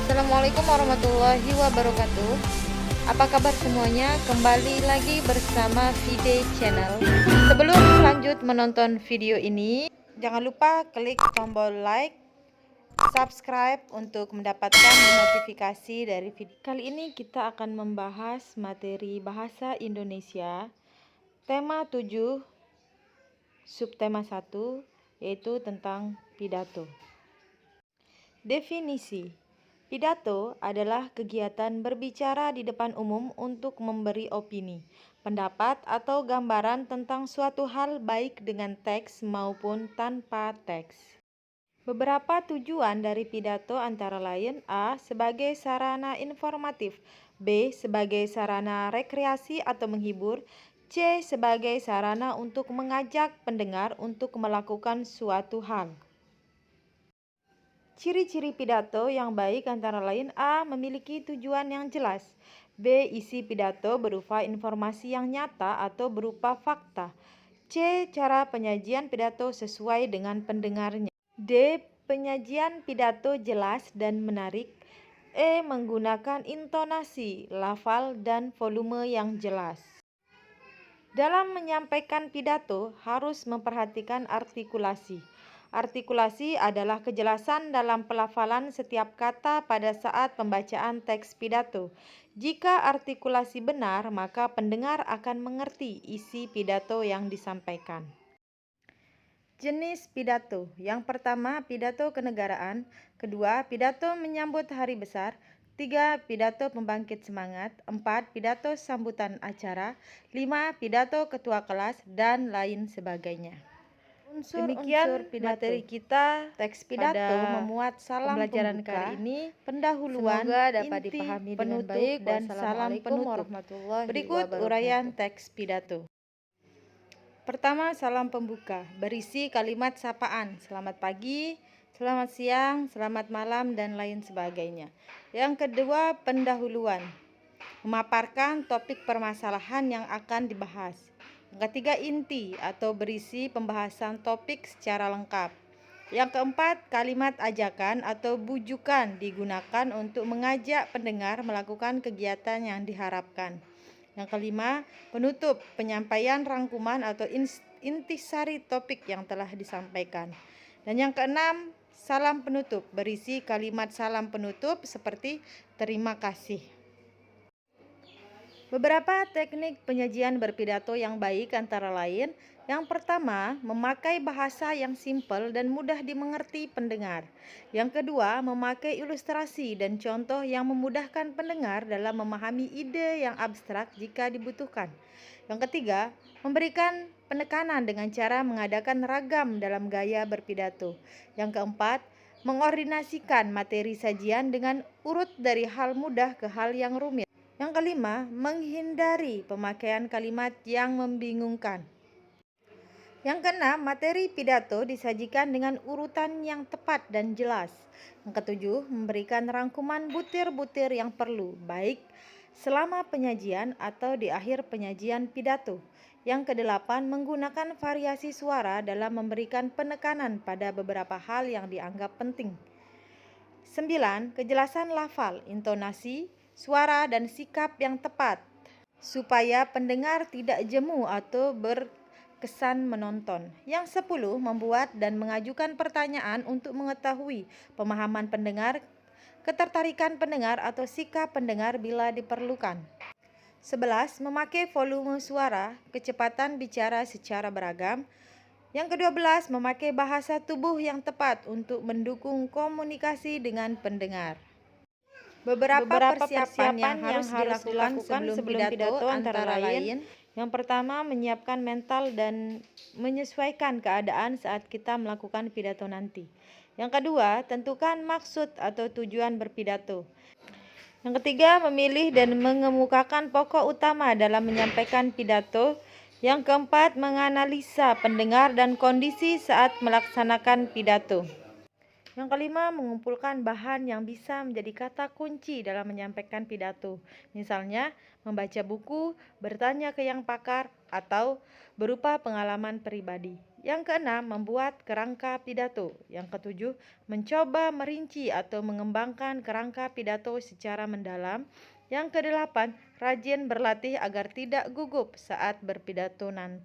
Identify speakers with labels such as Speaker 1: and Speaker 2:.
Speaker 1: Assalamualaikum warahmatullahi wabarakatuh. Apa kabar semuanya? Kembali lagi bersama Vide Channel. Sebelum lanjut menonton video ini, jangan lupa klik tombol like, subscribe untuk mendapatkan notifikasi dari video. Kali ini kita akan membahas materi bahasa Indonesia tema 7 subtema 1, yaitu tentang pidato. Definisi: pidato adalah kegiatan berbicara di depan umum untuk memberi opini, pendapat, atau gambaran tentang suatu hal baik dengan teks maupun tanpa teks. Beberapa tujuan dari pidato antara lain: A. Sebagai sarana informatif, B. Sebagai sarana rekreasi atau menghibur, C. Sebagai sarana untuk mengajak pendengar untuk melakukan suatu hal. Ciri-ciri pidato yang baik antara lain: A. Memiliki tujuan yang jelas, B. Isi pidato berupa informasi yang nyata atau berupa fakta, C. Cara penyajian pidato sesuai dengan pendengarnya, D. Penyajian pidato jelas dan menarik, E. Menggunakan intonasi, lafal, dan volume yang jelas. Dalam menyampaikan pidato harus memperhatikan artikulasi. Artikulasi adalah kejelasan dalam pelafalan setiap kata pada saat pembacaan teks pidato. Jika artikulasi benar, maka pendengar akan mengerti isi pidato yang disampaikan. Jenis pidato: yang pertama, pidato kenegaraan; kedua, pidato menyambut hari besar; 3. Pidato pembangkit semangat; 4. Pidato sambutan acara; 5. Pidato ketua kelas, dan lain sebagainya. Demikian materi kita teks pidato memuat salam pembelajaran kali ini, pendahuluan, inti, penutup, dan salam penutup. Berikut uraian teks pidato. Pertama, salam pembuka, berisi kalimat sapaan: selamat pagi, selamat siang, selamat malam, dan lain sebagainya. Yang kedua, pendahuluan, memaparkan topik permasalahan yang akan dibahas. Yang ketiga, inti atau berisi pembahasan topik secara lengkap. Yang keempat, kalimat ajakan atau bujukan digunakan untuk mengajak pendengar melakukan kegiatan yang diharapkan. Yang kelima, penutup, penyampaian rangkuman atau intisari topik yang telah disampaikan. Dan yang keenam, salam penutup, berisi kalimat salam penutup seperti terima kasih. Beberapa teknik penyajian berpidato yang baik antara lain: yang pertama, memakai bahasa yang simpel dan mudah dimengerti pendengar. Yang kedua, memakai ilustrasi dan contoh yang memudahkan pendengar dalam memahami ide yang abstrak jika dibutuhkan. Yang ketiga, memberikan penekanan dengan cara mengadakan ragam dalam gaya berpidato. Yang keempat, mengordinasikan materi sajian dengan urut dari hal mudah ke hal yang rumit. Yang kelima, menghindari pemakaian kalimat yang membingungkan. Yang keenam, materi pidato disajikan dengan urutan yang tepat dan jelas. Yang ketujuh, memberikan rangkuman butir-butir yang perlu, baik selama penyajian atau di akhir penyajian pidato. Yang kedelapan, menggunakan variasi suara dalam memberikan penekanan pada beberapa hal yang dianggap penting. 9. Kejelasan lafal, intonasi, suara, dan sikap yang tepat, supaya pendengar tidak jemu atau berkesan menonton. Yang 10. Membuat dan mengajukan pertanyaan untuk mengetahui pemahaman pendengar, ketertarikan pendengar, atau sikap pendengar bila diperlukan. 11. Memakai volume suara, kecepatan bicara secara beragam. Yang ke-12, memakai bahasa tubuh yang tepat untuk mendukung komunikasi dengan pendengar. Beberapa persiapan yang harus dilakukan sebelum pidato antara lain: yang pertama, menyiapkan mental dan menyesuaikan keadaan saat kita melakukan pidato nanti. Yang kedua, tentukan maksud atau tujuan berpidato. Yang ketiga, memilih dan mengemukakan pokok utama dalam menyampaikan pidato. Yang keempat, menganalisa pendengar dan kondisi saat melaksanakan pidato. Yang kelima, mengumpulkan bahan yang bisa menjadi kata kunci dalam menyampaikan pidato. Misalnya, membaca buku, bertanya ke yang pakar, atau berupa pengalaman pribadi. Yang keenam, membuat kerangka pidato. Yang ketujuh, mencoba merinci atau mengembangkan kerangka pidato secara mendalam. Yang kedelapan, rajin berlatih agar tidak gugup saat berpidato nanti.